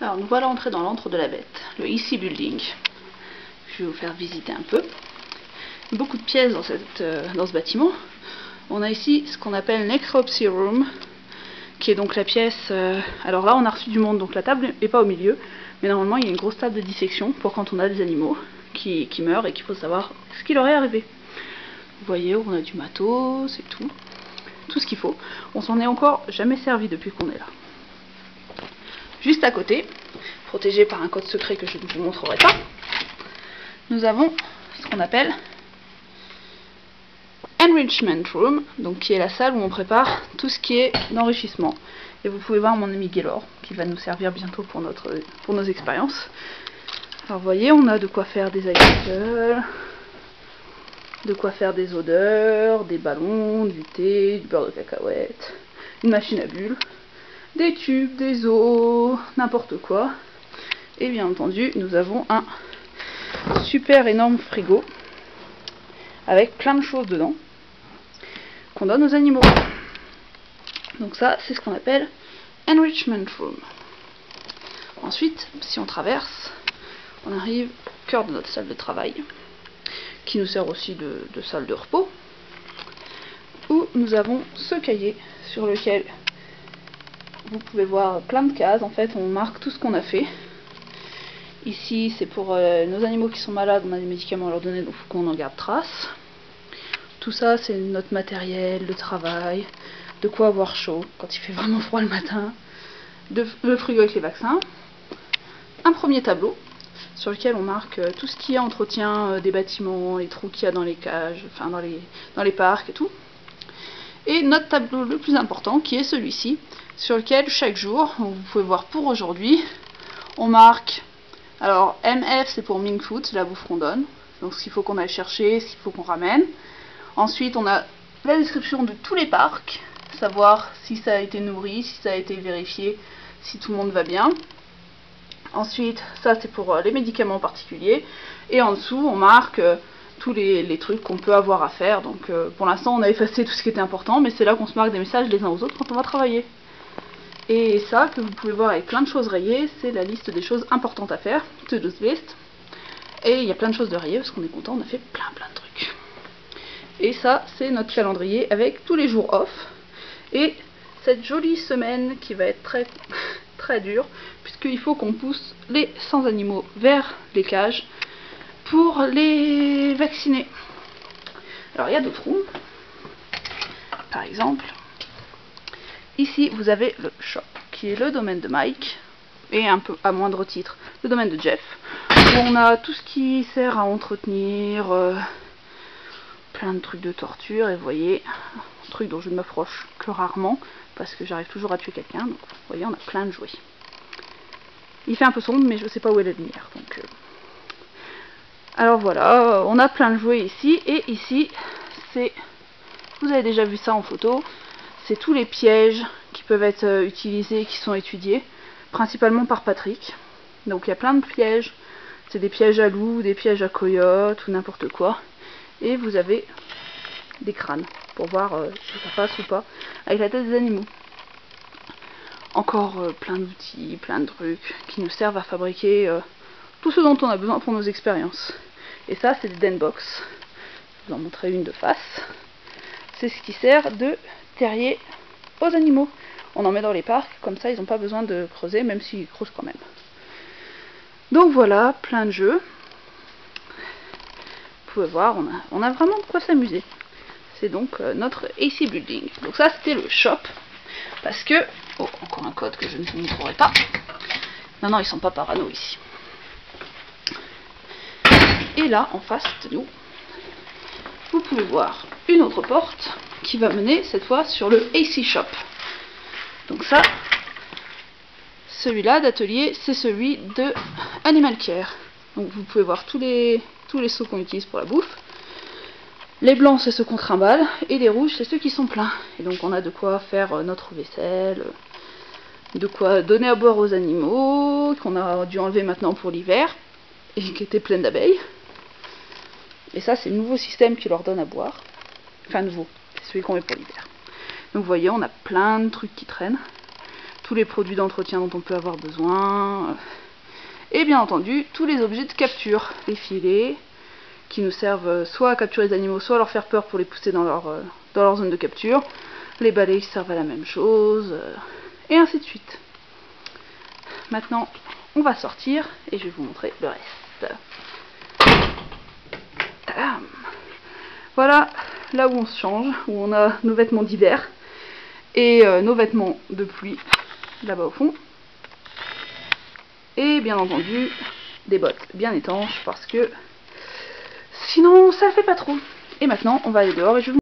Alors nous voilà entrés dans l'antre de la bête, le EC Building. Je vais vous faire visiter un peu. Beaucoup de pièces dans ce bâtiment. On a ici ce qu'on appelle Necropsy Room, qui est donc la pièce... alors là on a reçu du monde, donc la table n'est pas au milieu, mais normalement il y a une grosse table de dissection pour quand on a des animaux qui meurent et qu'il faut savoir ce qui leur est arrivé. Vous voyez, on a du matos, c'est tout ce qu'il faut. On s'en est encore jamais servi depuis qu'on est là. Juste à côté, protégé par un code secret que je ne vous montrerai pas, nous avons ce qu'on appelle Enrichment Room, donc qui est la salle où on prépare tout ce qui est d'enrichissement. Et vous pouvez voir mon ami Gaylor, qui va nous servir bientôt pour nos expériences. Alors vous voyez, on a de quoi faire des agricoles, de quoi faire des odeurs, des ballons, du thé, du beurre de cacahuète, une machine à bulles, des tubes, des os, n'importe quoi. Et bien entendu, nous avons un super énorme frigo avec plein de choses dedans qu'on donne aux animaux. Donc ça, c'est ce qu'on appelle Enrichment Room. Ensuite, si on traverse, on arrive au cœur de notre salle de travail, qui nous sert aussi de salle de repos, où nous avons ce cahier sur lequel vous pouvez voir plein de cases. En fait, on marque tout ce qu'on a fait. Ici, c'est pour nos animaux qui sont malades, on a des médicaments à leur donner, donc il faut qu'on en garde trace. Tout ça, c'est notre matériel de travail, de quoi avoir chaud quand il fait vraiment froid le matin, le frigo avec les vaccins, un premier tableau sur lequel on marque tout ce qui est entretien des bâtiments, les trous qu'il y a dans les cages, enfin dans les parcs et tout. Et notre tableau le plus important, qui est celui-ci, sur lequel chaque jour, vous pouvez voir pour aujourd'hui, on marque, alors MF c'est pour Ming Food, c'est la bouffe qu'on donne, donc ce qu'il faut qu'on aille chercher, ce qu'il faut qu'on ramène. Ensuite on a la description de tous les parcs, savoir si ça a été nourri, si ça a été vérifié, si tout le monde va bien. Ensuite, ça c'est pour les médicaments particuliers, et en dessous on marque tous les trucs qu'on peut avoir à faire. Donc pour l'instant on a effacé tout ce qui était important, mais c'est là qu'on se marque des messages les uns aux autres quand on va travailler. Et ça, que vous pouvez voir avec plein de choses rayées, c'est la liste des choses importantes à faire, to-do list. Et il y a plein de choses de rayées parce qu'on est content, on a fait plein de trucs. Et ça, c'est notre calendrier avec tous les jours off. Et cette jolie semaine qui va être très dure, puisqu'il faut qu'on pousse les sans animaux vers les cages pour les vacciner. Alors il y a d'autres rooms. Par exemple, ici vous avez le shop, qui est le domaine de Mike, et un peu à moindre titre, le domaine de Jeff, où on a tout ce qui sert à entretenir plein de trucs de torture, et vous voyez, un truc dont je ne m'approche que rarement, parce que j'arrive toujours à tuer quelqu'un, donc vous voyez, on a plein de jouets. Il fait un peu sombre, mais je ne sais pas où est la lumière, donc... Alors voilà, on a plein de jouets ici, et ici, c'est... Vous avez déjà vu ça en photo, c'est tous les pièges qui peuvent être utilisés, qui sont étudiés, principalement par Patrick. Donc il y a plein de pièges, c'est des pièges à loups, des pièges à coyotes, ou n'importe quoi. Et vous avez des crânes, pour voir si ça passe ou pas, avec la tête des animaux. Encore plein d'outils, plein de trucs, qui nous servent à fabriquer tout ce dont on a besoin pour nos expériences. Et ça, c'est des denbox. Je vais vous en montrer une de face. C'est ce qui sert de terrier aux animaux. On en met dans les parcs, comme ça ils n'ont pas besoin de creuser, même s'ils creusent quand même. Donc voilà, plein de jeux. Vous pouvez voir, on a vraiment de quoi s'amuser. C'est donc notre EC Building. Donc ça c'était le shop, parce que... Oh, encore un code que je ne vous montrerai pas. Non, ils sont pas parano ici. Et là, en face de nous, vous pouvez voir une autre porte qui va mener cette fois sur le EC Shop. Donc ça, celui-là d'atelier, c'est celui de Animal Care. Donc vous pouvez voir tous les seaux qu'on utilise pour la bouffe. Les blancs, c'est ceux qu'on trimballe, et les rouges, c'est ceux qui sont pleins. Et donc on a de quoi faire notre vaisselle, de quoi donner à boire aux animaux, qu'on a dû enlever maintenant pour l'hiver, et qui était pleine d'abeilles. Et ça, c'est le nouveau système qui leur donne à boire. Enfin nouveau, c'est celui qu'on met pour l'hiver. Donc vous voyez, on a plein de trucs qui traînent. tous les produits d'entretien dont on peut avoir besoin, et bien entendu tous les objets de capture, les filets qui nous servent soit à capturer les animaux, soit à leur faire peur pour les pousser dans leur zone de capture, les balais qui servent à la même chose, et ainsi de suite. Maintenant on va sortir et je vais vous montrer le reste. Tadam! Voilà là où on se change, où on a nos vêtements d'hiver et nos vêtements de pluie là-bas au fond. Et bien entendu des bottes bien étanches parce que sinon ça le fait pas trop. Et maintenant on va aller dehors et je vous